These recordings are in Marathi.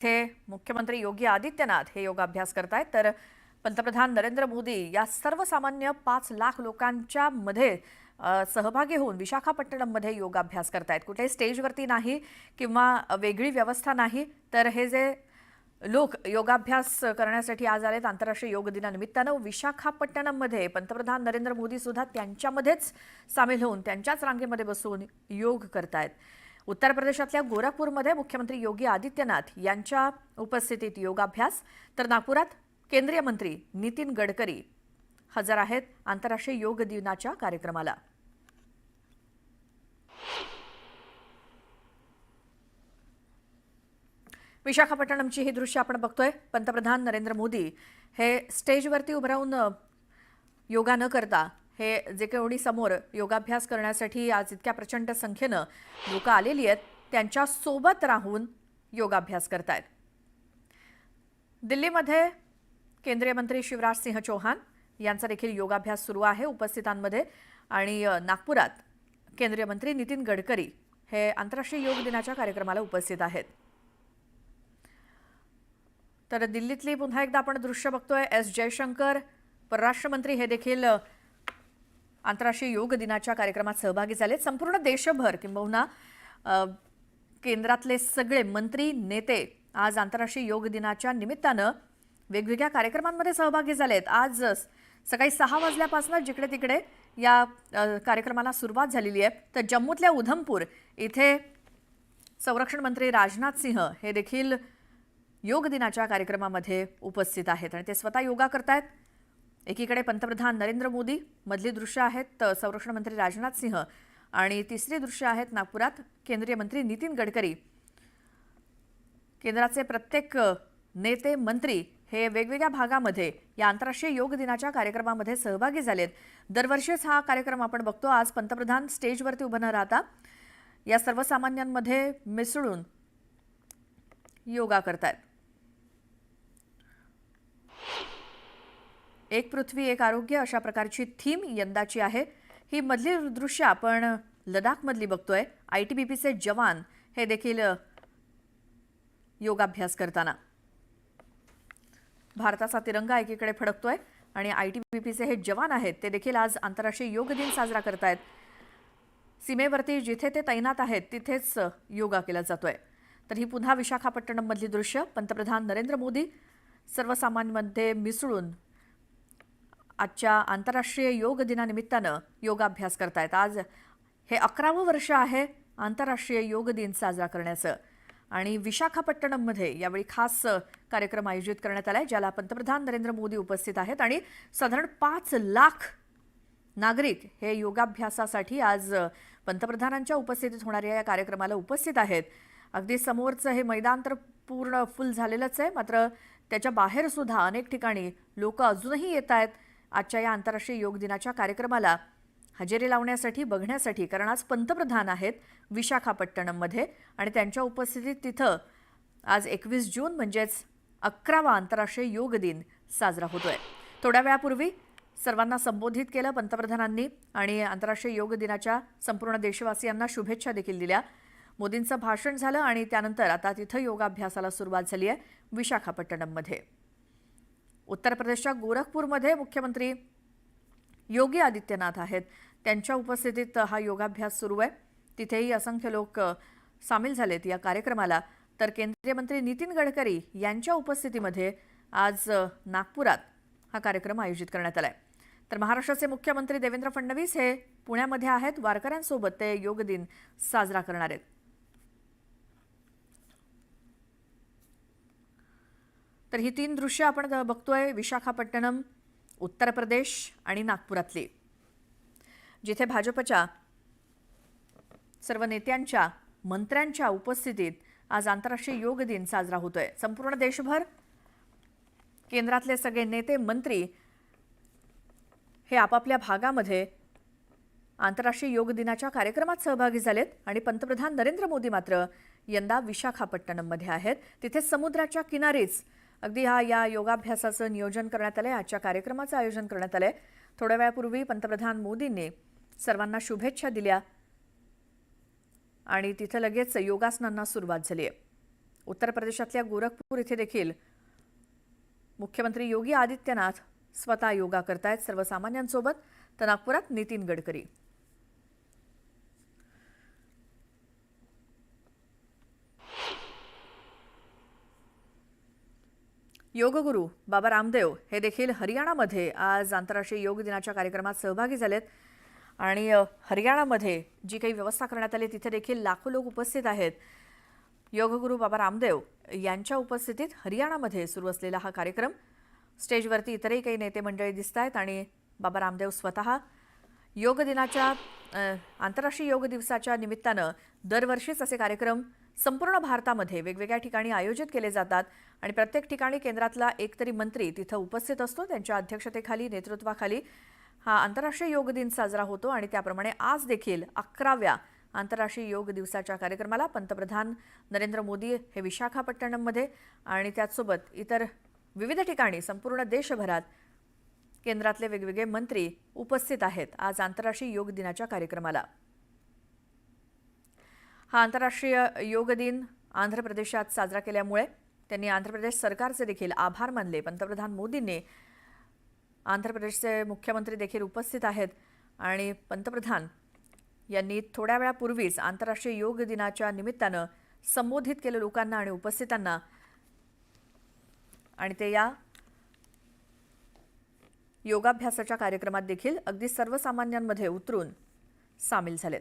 थे मुख्यमंत्री योगी आदित्यनाथ हे योगाभ्यास करतायत तर पंतप्रधान नरेंद्र मोदी या सर्वसामान्य 5 लाख लोकांच्या मध्ये सहभागी होऊन विशाखापट्टणममध्ये योगाभ्यास करतायत। कुठे स्टेजवरती नाही किंवा वेगळी व्यवस्था नाही, तर हे जे लोक योगाभ्यास करण्यासाठी आज आलेत आंतरराष्ट्रीय योग दिनानिमित्ताने विशाखापट्टणममध्ये पंतप्रधान नरेंद्र मोदी सुद्धा त्यांच्यामध्येच सामील होऊन त्यांच्याच रांगेमध्ये बसून योग करतायत। उत्तर प्रदेशातल्या गोरखपूरमध्ये मुख्यमंत्री योगी आदित्यनाथ यांच्या उपस्थितीत योगाभ्यास, तर नागपुरात केंद्रीय मंत्री नितीन गडकरी हजर आहेत आंतरराष्ट्रीय योग दिनाच्या कार्यक्रमाला। विशाखापट्टणमची ही दृश्य आपण बघतोय। पंतप्रधान नरेंद्र मोदी हे स्टेजवरती उभं राहून योगा न करता हे जे काही समोर योगाभ्यास करण्यासाठी आज इतक्या प्रचंड संख्येने लोक आलेली आहेत त्यांच्या सोबत राहून योगाभ्यास करतायत। दिल्लीमध्ये केंद्रीय मंत्री शिवराज सिंह चौहान यांचा देखील योगाभ्यास सुरू आहे उपस्थितांमध्ये, आणि नागपुरात केंद्रीय मंत्री नितीन गडकरी हे आंतरराष्ट्रीय योग दिनाच्या कार्यक्रमाला उपस्थित आहेत। तर दिल्लीतली पुन्हा एकदा आपण दृश्य बघतोय। एस जयशंकर परराष्ट्र मंत्री हे देखील आंतरराष्ट्रीय योग दिनाच्या कार्यक्रमात सहभागी झाले। संपूर्ण देशभर किंबहुना केंद्रातले सगळे मंत्री नेते आज आंतरराष्ट्रीय योग दिनाच्या निमित्ताने वेगवेगळ्या कार्यक्रमांमध्ये सहभागी झालेत। आज सकाळी 6 वाजल्यापासून जिकडे तिकडे या कार्यक्रमाला सुरुवात झालेली आहे। तर जम्मूतल्या उधमपूर इथे संरक्षण मंत्री राजनाथ सिंह हे देखील योग दिनाच्या कार्यक्रमामध्ये उपस्थित आहेत आणि ते स्वतः योगा करतायत। एकीकडे पंतप्रधान नरेंद्र मोदी, मधली दृश्य आहेत संरक्षण मंत्री राजनाथ सिंह, आणि तिसरी दृश्य आहेत नागपुरात केंद्रीय मंत्री नितीन गडकरी। केंद्राचे प्रत्येक नेते मंत्री हे वेगवेगळ्या भागामध्ये या आंतरराष्ट्रीय योग दिनाच्या कार्यक्रमामध्ये सहभागी झालेत। दरवर्षीच हा कार्यक्रम आपण बघतो। आज पंतप्रधान स्टेजवरती उभं न राहता या सर्वसामान्यांमध्ये मिसळून योगा करतायत। एक पृथ्वी एक आरोग्य अशा प्रकारची थीम यंदाची आहे। ही मधली दृश्य आपण लडाखमधली बघतोय। आयटीबीपीचे जवान हे देखील योगाभ्यास करताना भारताचा तिरंगा एकीकडे फडकतोय आणि आयटीबीपीचे हे जवान आहेत ते देखील आज आंतरराष्ट्रीय योग दिन साजरा करतायत। सीमेवरती जिथे ते तैनात आहेत तिथेच योगा केला जातोय। तर ही पुन्हा विशाखापट्टणम मधली दृश्य पंतप्रधान नरेंद्र मोदी सर्वसामान्यांमध्ये मिसळून आजच्या आंतरराष्ट्रीय योग दिनानिमित्ताने योगाभ्यास करतायत। आज हे 11वं वर्ष आहे आंतरराष्ट्रीय योग दिन साजरा करण्याचं, आणि विशाखापट्टणममध्ये यावेळी खास कार्यक्रम आयोजित करण्यात आलाय ज्याला पंतप्रधान नरेंद्र मोदी उपस्थित आहेत आणि साधारण 5 लाख नागरिक हे योगाभ्यासासाठी आज पंतप्रधानांच्या उपस्थितीत होणाऱ्या या कार्यक्रमाला उपस्थित आहेत। अगदी समोरचं हे मैदान तर पूर्ण फुल झालेलंच आहे, मात्र त्याच्या बाहेर सुद्धा अनेक ठिकाणी लोक अजूनही येत आहेत आजच्या या आंतरराष्ट्रीय योग दिनाच्या कार्यक्रमाला हजेरी लावण्यासाठी, बघण्यासाठी, कारण आज पंतप्रधान आहेत विशाखापट्टणममध्ये आणि त्यांच्या उपस्थितीत तिथं आज 21 जून म्हणजेच 11वा आंतरराष्ट्रीय योग दिन साजरा होतोय। थोड्या वेळापूर्वी सर्वांना संबोधित केलं पंतप्रधानांनी आणि आंतरराष्ट्रीय योग दिनाच्या संपूर्ण देशवासियांना शुभेच्छा देखील दिल्या। मोदींचं भाषण झालं आणि त्यानंतर आता तिथं योगाभ्यासाला सुरुवात झाली आहे विशाखापट्टणममध्ये। उत्तर प्रदेशच्या गोरखपूरमध्ये मुख्यमंत्री योगी आदित्यनाथ आहेत, त्यांच्या उपस्थितीत हा योगाभ्यास सुरू आहे। तिथेही असंख्य लोक सामील झालेत या कार्यक्रमाला। तर केंद्रीय मंत्री नितीन गडकरी यांच्या उपस्थितीमध्ये आज नागपुरात हा कार्यक्रम आयोजित करण्यात आलाय। तर महाराष्ट्राचे मुख्यमंत्री देवेंद्र फडणवीस हे पुण्यामध्ये आहेत, वारकऱ्यांसोबत ते योग दिन साजरा करणार आहेत। तर ही 3 दृश्य आपण बघतोय विशाखापट्टणम, उत्तर प्रदेश आणि नागपुरातली, जिथे भाजपच्या सर्व नेत्यांच्या, मंत्र्यांच्या उपस्थितीत आज आंतरराष्ट्रीय योग दिन साजरा होतोय। संपूर्ण देशभर केंद्रातले सगळे नेते मंत्री हे आपापल्या भागामध्ये आंतरराष्ट्रीय योग दिनाच्या कार्यक्रमात सहभागी झालेत आणि पंतप्रधान नरेंद्र मोदी मात्र यंदा विशाखापट्टणममध्ये आहेत। तिथे समुद्राच्या किनारीच अगदी या योगाभ्यासाचं नियोजन करण्यात आलंय, आजच्या कार्यक्रमाचं आयोजन करण्यात आलंय। थोड्या वेळापूर्वी पंतप्रधान मोदींनी सर्वांना शुभेच्छा दिल्या आणि तिथे लगेच योगासनांना सुरुवात झाली आहे। उत्तर प्रदेशातल्या गोरखपूर इथे देखील मुख्यमंत्री योगी आदित्यनाथ स्वतः योगा करतायत सर्वसामान्यांसोबत. तर नागपुरात नितीन गडकरी. योगगुरू बाबा रामदेव हे देखील हरियाणामध्ये आज आंतरराष्ट्रीय योग दिनाच्या कार्यक्रमात सहभागी झालेत. आणि हरियाणामध्ये जी काही व्यवस्था करण्यात आली तिथे देखील लाखो लोक उपस्थित आहेत. योगगुरू बाबा रामदेव यांच्या उपस्थितीत हरियाणामध्ये सुरू असलेला हा कार्यक्रम. स्टेजवरती इतरही काही नेते मंडळी दिसत आहेत आणि बाबा रामदेव स्वतः योग दिनाच्या आंतरराष्ट्रीय योग दिवसाच्या निमित्तानं दरवर्षीच असे कार्यक्रम संपूर्ण भारतामध्ये वेगवेगळ्या ठिकाणी आयोजित केले जातात आणि प्रत्येक ठिकाणी केंद्रातला एकतरी मंत्री तिथं उपस्थित असतो. त्यांच्या अध्यक्षतेखाली नेतृत्वाखाली हा आंतरराष्ट्रीय योग दिन साजरा होतो आणि त्याप्रमाणे आज देखील 11व्या आंतरराष्ट्रीय योग दिवसाच्या कार्यक्रमाला पंतप्रधान नरेंद्र मोदी हे विशाखापट्टणममध्ये आणि त्याचसोबत इतर विविध ठिकाणी संपूर्ण देशभरात केंद्रातले वेगवेगळे मंत्री उपस्थित आहेत आज आंतरराष्ट्रीय योग दिनाच्या कार्यक्रमाला. हा आंतरराष्ट्रीय योग दिन आंध्र प्रदेशात साजरा केल्यामुळे त्यांनी आंध्र प्रदेश सरकारचे देखील आभार मानले. पंतप्रधान मोदींनी आंध्र प्रदेशचे मुख्यमंत्री देखील उपस्थित आहेत आणि पंतप्रधान यांनी थोड्या वेळापूर्वीच आंतरराष्ट्रीय योग दिनाच्या निमित्तानं संबोधित केलं लोकांना आणि उपस्थितांना आणि ते या योगाभ्यासाच्या कार्यक्रमात देखील अगदी सर्वसामान्यांमध्ये उतरून सामील झालेत.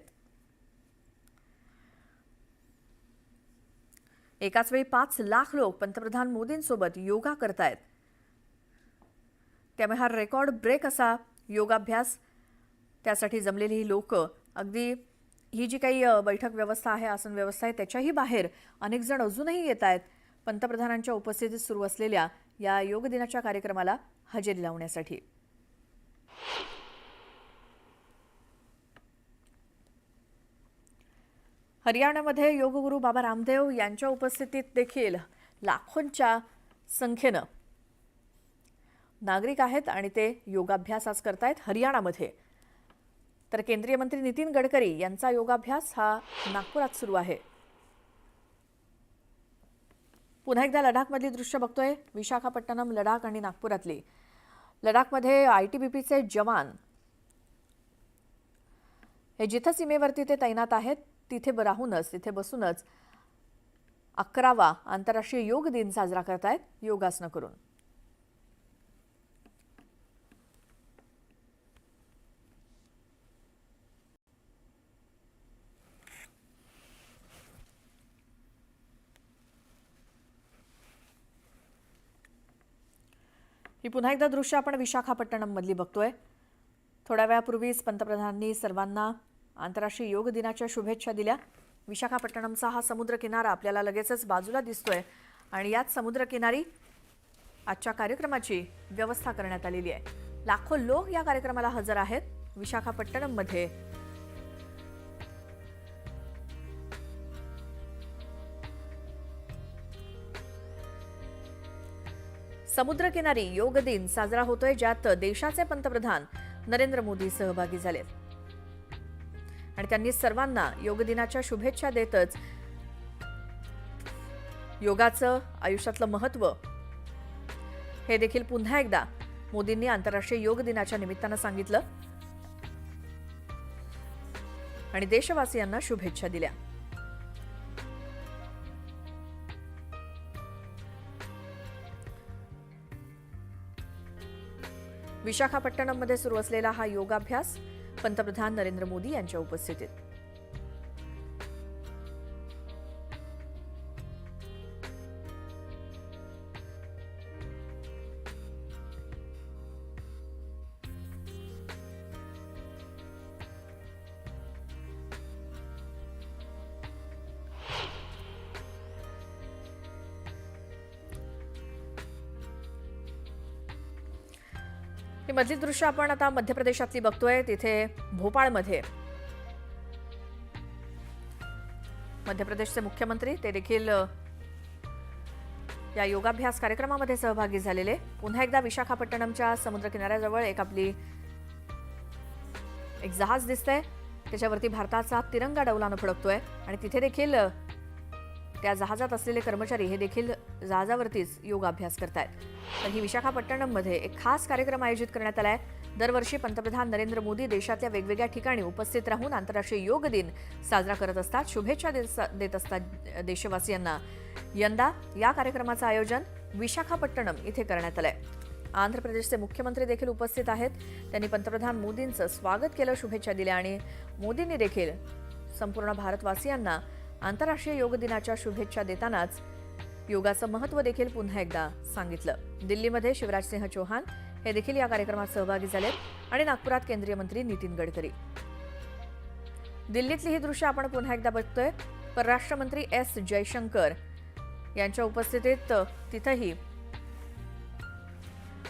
एकाच वेळी 5 लाख लोक पंतप्रधान मोदींसोबत योगा करतायत. त्यामुळे हा रेकॉर्ड ब्रेक असा योगाभ्यास. त्यासाठी जमलेली ही लोक अगदी ही जी काही बैठक व्यवस्था आहे आसन व्यवस्था आहे त्याच्याही बाहेर अनेक जण अजूनही येत आहेत पंतप्रधानांच्या उपस्थितीत सुरू असलेल्या या योग दिनाच्या कार्यक्रमाला हजेरी लावण्यासाठी. हरियाणामध्ये योगगुरू बाबा रामदेव यांच्या उपस्थितीत देखील लाखोंच्या संख्येनं नागरिक आहेत आणि ते योगाभ्यास आज करतायत हरियाणामध्ये. तर केंद्रीय मंत्री नितीन गडकरी यांचा योगाभ्यास हा नागपुरात सुरू आहे. पुन्हा एकदा लडाखमधली दृश्य बघतोय. विशाखापट्टणम, लडाख आणि नागपुरातली. लडाखमध्ये ITBPचे जवान हे जिथं सीमेवरती ते तैनात आहेत तिथे राहूनच तिथे बसूनच 11वा आंतरराष्ट्रीय योग दिन साजरा करतायत योगासनं करून. ही पुन्हा एकदा दृश्य आपण विशाखापट्टणम मधली बघतोय. थोड्या वेळापूर्वीच पंतप्रधानांनी सर्वांना आंतरराष्ट्रीय योग दिनाच्या शुभेच्छा दिल्या. विशाखापट्टणमचा हा समुद्रकिनारा आपल्याला लगेचच बाजूला दिसतोय आणि याच समुद्रकिनारी आजच्या कार्यक्रमाची व्यवस्था करण्यात आलेली आहे. लाखो लोक या कार्यक्रमाला हजर आहेत विशाखापट्टणममध्ये. समुद्रकिनारी योग दिन साजरा होतोय ज्यात देशाचे पंतप्रधान नरेंद्र मोदी सहभागी झाले आणि त्यांनी सर्वांना योग दिनाच्या शुभेच्छा देतच योगाचं आयुष्यातलं महत्त्व हे देखील पुन्हा एकदा मोदींनी आंतरराष्ट्रीय योग दिनाच्या निमित्तानं सांगितलं आणि देशवासियांना शुभेच्छा दिल्या. विशाखापट्टणममध्ये सुरू असलेला हा योगाभ्यास पंतप्रधान नरेंद्र मोदी यांच्या उपस्थितीत. ही मधली दृश्य आपण आता मध्य प्रदेशातली बघतोय. तिथे भोपाळमध्ये मध्य प्रदेशचे मुख्यमंत्री ते देखील या योगाभ्यास कार्यक्रमामध्ये सहभागी झालेले. पुन्हा एकदा विशाखापट्टणमच्या समुद्रकिनाऱ्याजवळ एक जहाज दिसतंय. त्याच्यावरती भारताचा तिरंगा डौलानं फडकतोय आणि तिथे देखील त्या जहाजात असलेले कर्मचारी हे देखील जहाजावरतीच योगाभ्यास करतायत। तर ही विशाखापट्टणममध्ये एक खास कार्यक्रम आयोजित करण्यात आलाय। दरवर्षी पंतप्रधान नरेंद्र मोदी देशातल्या वेगवेगळ्या ठिकाणी उपस्थित राहून आंतरराष्ट्रीय योग दिन साजरा करत असतात, शुभेच्छा देत असतात देशवासियांना। यंदा या कार्यक्रमाचं आयोजन विशाखापट्टणम इथे करण्यात आलंय। आंध्र प्रदेशचे मुख्यमंत्री देखील उपस्थित आहेत। त्यांनी पंतप्रधान मोदींचं स्वागत केलं, शुभेच्छा दिल्या आणि मोदींनी देखील संपूर्ण भारतवासियांना आंतरराष्ट्रीय योग दिनाच्या शुभेच्छा देतानाच योगाचं महत्त्व देखील पुन्हा एकदा सांगितलं। दिल्लीमध्ये शिवराजसिंह चौहान हे देखील या कार्यक्रमात सहभागी झालेत आणि नागपुरात केंद्रीय मंत्री नितीन गडकरी। दिल्लीतली ही दृश्य आपण पुन्हा एकदा बघतोय। परराष्ट्र मंत्री एस जयशंकर यांच्या उपस्थितीत तिथेही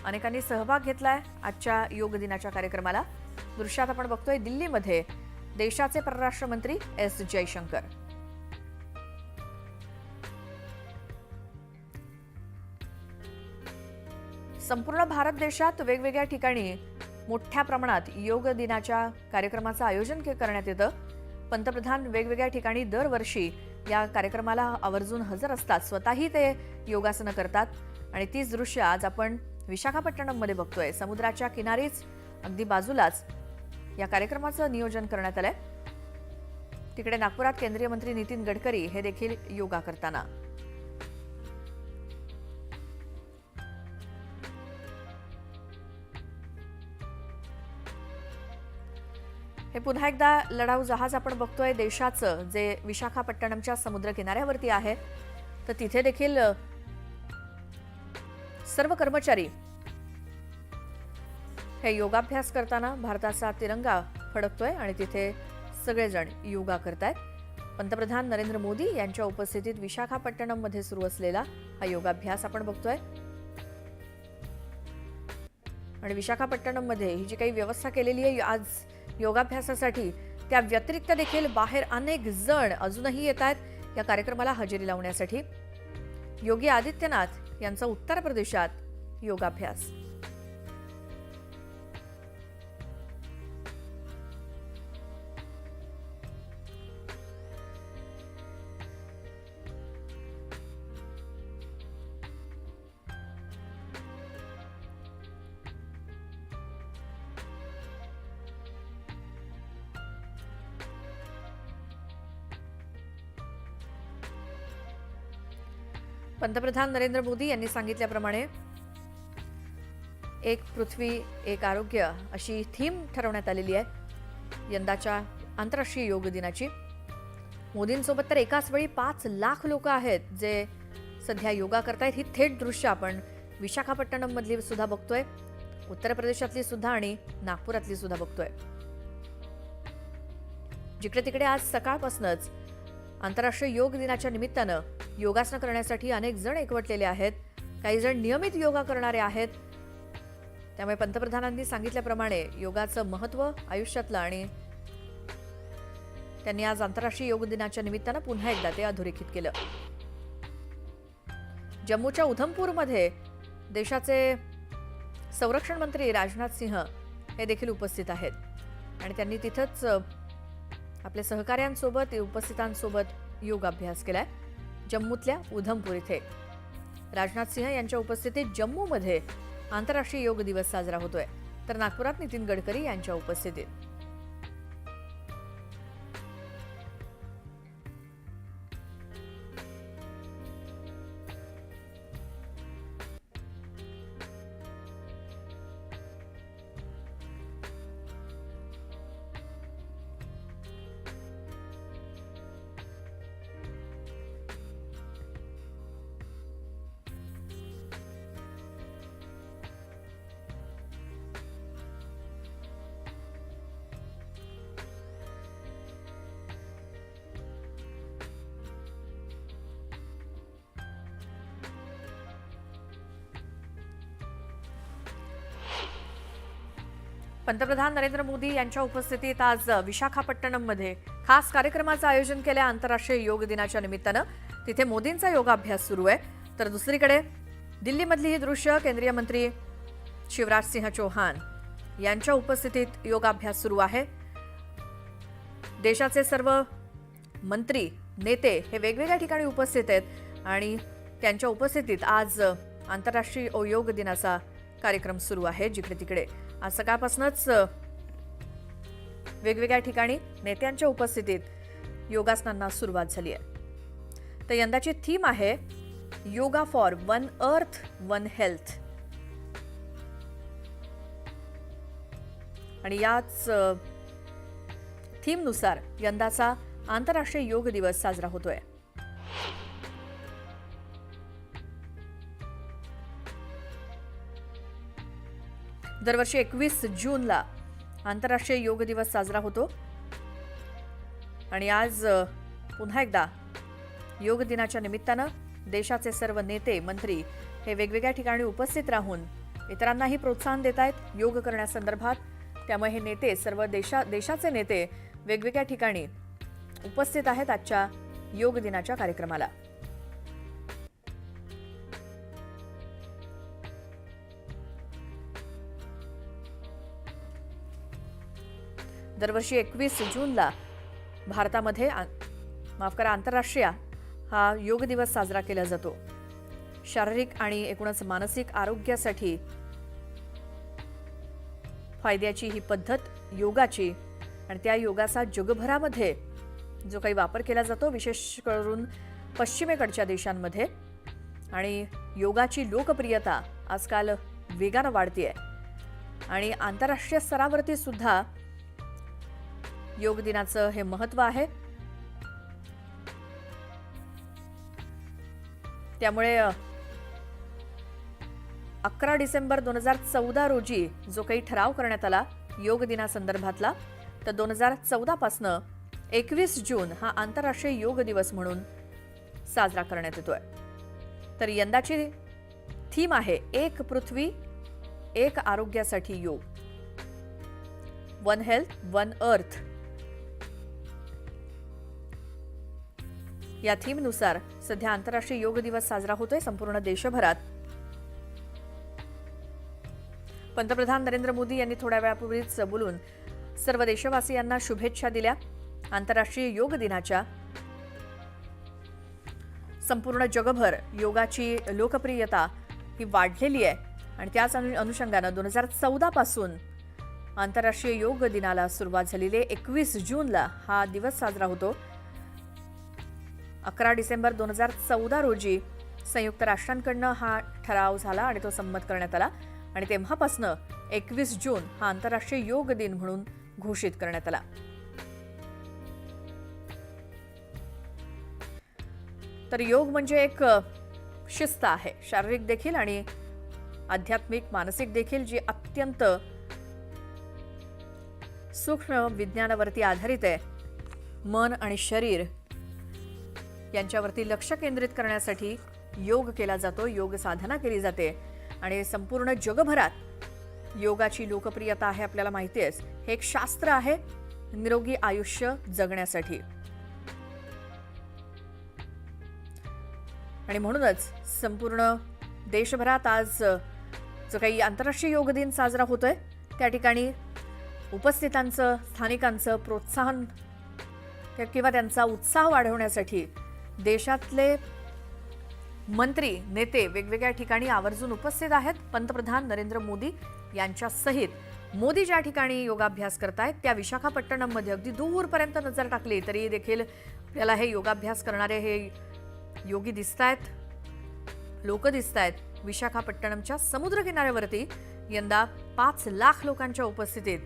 अनेकांनी सहभाग घेतलाय आजच्या योग दिनाच्या कार्यक्रमाला। दृश्यात आपण बघतोय दिल्लीमध्ये देशाचे परराष्ट्र मंत्री एस जयशंकर। संपूर्ण भारत देशात वेगवेगळ्या ठिकाणी मोठ्या प्रमाणात योग दिनाच्या कार्यक्रमाचं आयोजन करण्यात येतं। पंतप्रधान वेगवेगळ्या ठिकाणी दरवर्षी या कार्यक्रमाला आवर्जून हजर असतात, स्वतःही ते योगासनं करतात आणि तीच दृश्य आज आपण विशाखापट्टणममध्ये बघतोय। समुद्राच्या किनारीच अगदी बाजूलाच या कार्यक्रमाचं नियोजन करण्यात आलंय। तिकडे नागपुरात केंद्रीय मंत्री नितीन गडकरी हे देखील योगा करताना। हे पुन्हा एकदा लढाऊ जहाज आपण बघतोय देशाचं, जे विशाखापट्टणमच्या समुद्र किनाऱ्यावरती आहे। तर तिथे देखील सर्व कर्मचारी हे योगाभ्यास करताना भारताचा तिरंगा फडकतोय आणि तिथे सगळेजण योगा करतायत। पंतप्रधान नरेंद्र मोदी यांच्या उपस्थितीत विशाखापट्टणममध्ये सुरू असलेला हा योगाभ्यास आपण बघतोय आणि विशाखापट्टणममध्ये ही जी काही व्यवस्था केलेली आहे आज योगाभ्यासासाठी, त्या व्यतिरिक्त देखील बाहेर अनेक जण अजूनही येत आहेत या कार्यक्रमाला हजेरी लावण्यासाठी। योगी आदित्यनाथ यांचा उत्तर प्रदेशात योगाभ्यास। पंतप्रधान नरेंद्र मोदी यांनी सांगितल्याप्रमाणे एक पृथ्वी एक आरोग्य अशी थीम ठरवण्यात आलेली आहे यंदाच्या आंतरराष्ट्रीय योग दिनाची। मोदींसोबत तर एकाच वेळी 5 लाख लोक आहेत जे सध्या योगा करतायत। ही थेट दृश्य आपण विशाखापट्टणम मधली सुद्धा बघतोय, उत्तर प्रदेशातली सुद्धा आणि नागपुरातली सुद्धा बघतोय। जिकडे तिकडे आज सकाळपासूनच आंतरराष्ट्रीय योग दिनाच्या निमित्तानं योगासनं करण्यासाठी अनेक जण एकवटलेले आहेत। काही जण नियमित योगा करणारे आहेत। त्यामुळे पंतप्रधानांनी सांगितल्याप्रमाणे योगाचं महत्त्व आयुष्यातलं आणि त्यांनी आज आंतरराष्ट्रीय योग दिनाच्या निमित्तानं पुन्हा एकदा ते अधोरेखित केलं। जम्मूच्या उधमपूरमध्ये देशाचे संरक्षण मंत्री राजनाथ सिंह हे देखील उपस्थित आहेत आणि त्यांनी तिथंच आपल्या सहकाऱ्यांसोबत उपस्थितांसोबत योगाभ्यास केलाय। जम्मूतल्या उधमपूर इथे राजनाथ सिंह यांच्या उपस्थितीत जम्मूमध्ये आंतरराष्ट्रीय योग दिवस साजरा होतोय, तर नागपुरात नितीन गडकरी यांच्या उपस्थितीत। पंतप्रधान नरेंद्र मोदी यांच्या उपस्थितीत आज विशाखापट्टणममध्ये खास कार्यक्रमाचं आयोजन केलं आंतरराष्ट्रीय योग दिनाच्या निमित्तानं। तिथे मोदींचा योगाभ्यास सुरू आहे, तर दुसरीकडे दिल्लीमधली ही दृश्य केंद्रीय मंत्री शिवराजसिंह चौहान यांच्या उपस्थितीत योगाभ्यास सुरू आहे। देशाचे सर्व मंत्री नेते हे वेगवेगळ्या ठिकाणी उपस्थित आहेत आणि त्यांच्या उपस्थितीत आज आंतरराष्ट्रीय योग दिनाचा कार्यक्रम सुरू आहे. जिकडे तिकडे आज सकाळपासूनच वेगवेगळ्या ठिकाणी नेत्यांच्या उपस्थितीत योगासनांना सुरुवात झाली आहे. तर यंदाची थीम आहे yoga for one earth one health आणि याच थीमनुसार यंदाचा आंतरराष्ट्रीय योग दिवस साजरा होतोय. दरवर्षी 21 जूनला आंतरराष्ट्रीय योग दिवस साजरा होतो आणि आज पुन्हा एकदा योग दिनाच्या निमित्तानं देशाचे सर्व नेते मंत्री हे वेगवेगळ्या ठिकाणी उपस्थित राहून इतरांनाही प्रोत्साहन देत आहेत योग करण्यासंदर्भात. त्यामुळे हे नेते सर्व देशाचे नेते वेगवेगळ्या ठिकाणी उपस्थित आहेत आजच्या योग दिनाच्या कार्यक्रमाला. दरवर्षी 21 जूनला भारतामध्ये आंतरराष्ट्रीय हा योग दिवस साजरा केला जातो. शारीरिक आणि एकूणच मानसिक आरोग्यासाठी फायद्याची ही पद्धत योगाची आणि त्या योगाचा जगभरामध्ये जो काही वापर केला जातो विशेष करून पश्चिमेकडच्या देशांमध्ये आणि योगाची लोकप्रियता आजकाल वेगानं वाढतेय आणि आंतरराष्ट्रीय स्तरावरती सुद्धा योग दिनाचं हे महत्त्व आहे. त्यामुळे 11 डिसेंबर 2014 रोजी जो काही ठराव करण्यात आला योग दिनासंदर्भातला तर 2014 पासनं 21 जून हा आंतरराष्ट्रीय योग दिवस म्हणून साजरा करण्यात येतोय. तर यंदाची थीम आहे एक पृथ्वी एक आरोग्यासाठी योग, वन हेल्थ वन अर्थ. या थीमनुसार सध्या आंतरराष्ट्रीय योग दिवस साजरा होतोय संपूर्ण देशभरात. पंतप्रधान नरेंद्र मोदी यांनी थोड्या वेळापूर्वीच बोलून सर्व देशवासियांना शुभेच्छा दिल्या. आंतरराष्ट्रीय योग दिनाच्या संपूर्ण जगभर योगाची लोकप्रियता ही वाढलेली आहे आणि त्याच अनुषंगानं 2014 पासून आंतरराष्ट्रीय योग दिनाला सुरुवात झालेली आहे. 21 जूनला हा दिवस साजरा होतो. 11 डिसेंबर 2014 रोजी संयुक्त राष्ट्रांकडनं हा ठराव झाला आणि तो संमत करण्यात आला आणि तेव्हापासनं 21 जून हा आंतरराष्ट्रीय योग दिन म्हणून घोषित करण्यात आला. तर योग म्हणजे एक शिस्त आहे, शारीरिक देखील आणि आध्यात्मिक मानसिक देखील, जी अत्यंत सूक्ष्म विज्ञानावरती आधारित आहे. मन आणि शरीर यांच्यावरती लक्ष केंद्रित करण्यासाठी योग केला जातो, योग साधना केली जाते आणि संपूर्ण जगभरात योगाची लोकप्रियता आहे. आपल्याला माहिती आहे हे एक शास्त्र आहे निरोगी आयुष्य जगण्यासाठी आणि म्हणूनच संपूर्ण देशभरात आज जो काही आंतरराष्ट्रीय योग दिन साजरा होतोय त्या ठिकाणी उपस्थितांचं स्थानिकांचं प्रोत्साहन किंवा त्यांचा उत्साह वाढवण्यासाठी देशातले मंत्री नेते वेगवेगळ्या ठिकाणी आवर्जून उपस्थित आहेत. पंतप्रधान नरेंद्र मोदी यांच्या सहित मोदी ज्या ठिकाणी योगाभ्यास करतायत त्या विशाखापट्टणममध्ये अगदी दूरपर्यंत नजर टाकली तरी देखील आपल्याला हे योगाभ्यास करणारे हे योगी दिसतायत, लोक दिसतायत. विशाखापट्टणमच्या समुद्र किनाऱ्यावरती यंदा 5 लाख लोकांच्या उपस्थितीत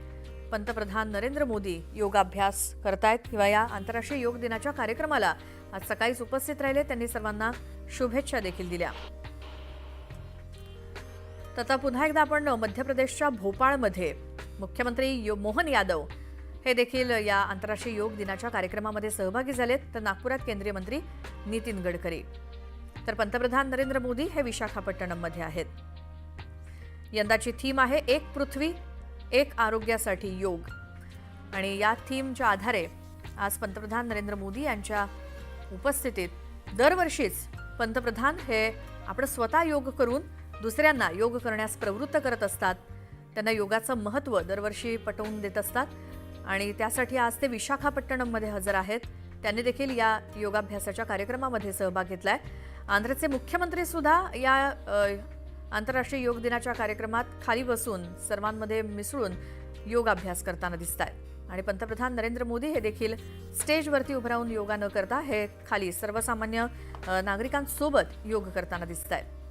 पंतप्रधान नरेंद्र मोदी योगाभ्यास करतायत किंवा या आंतरराष्ट्रीय योग दिनाच्या कार्यक्रमाला आज सकाळीच उपस्थित राहिले. त्यांनी सर्वांना शुभेच्छा देखील दिल्या. तर पुन्हा एकदा आपण मध्य प्रदेशच्या भोपाळमध्ये मुख्यमंत्री मोहन यादव हे देखील या आंतरराष्ट्रीय योग दिनाच्या कार्यक्रमामध्ये सहभागी झालेत. तर नागपुरात केंद्रीय मंत्री नितीन गडकरी, तर पंतप्रधान नरेंद्र मोदी हे विशाखापट्टणममध्ये आहेत. यंदाची थीम आहे एक पृथ्वी एक आरोग्यासाठी योग आणि या थीमच्या आधारे आज पंतप्रधान नरेंद्र मोदी यांच्या उपस्थितीत दरवर्षीच पंतप्रधान हे आपण स्वतः योग करून दुसऱ्यांना योग करण्यास प्रवृत्त करत असतात. त्यांना योगाचं महत्त्व दरवर्षी पटवून देत असतात आणि त्यासाठी आज ते विशाखापट्टणममध्ये हजर आहेत. त्यांनी देखील या योगाभ्यासाच्या कार्यक्रमामध्ये सहभाग घेतलाय. आंध्रचे मुख्यमंत्री सुद्धा या आंतरराष्ट्रीय योग दिनाच्या कार्यक्रमात खाली बसून सर्वांमध्ये मिसळून योगाभ्यास करताना दिसतायत आणि पंतप्रधान नरेंद्र मोदी हे देखील स्टेजवरती उभं राहून योगा न करता हे खाली सर्वसामान्य नागरिकांसोबत योग करताना दिसतायत.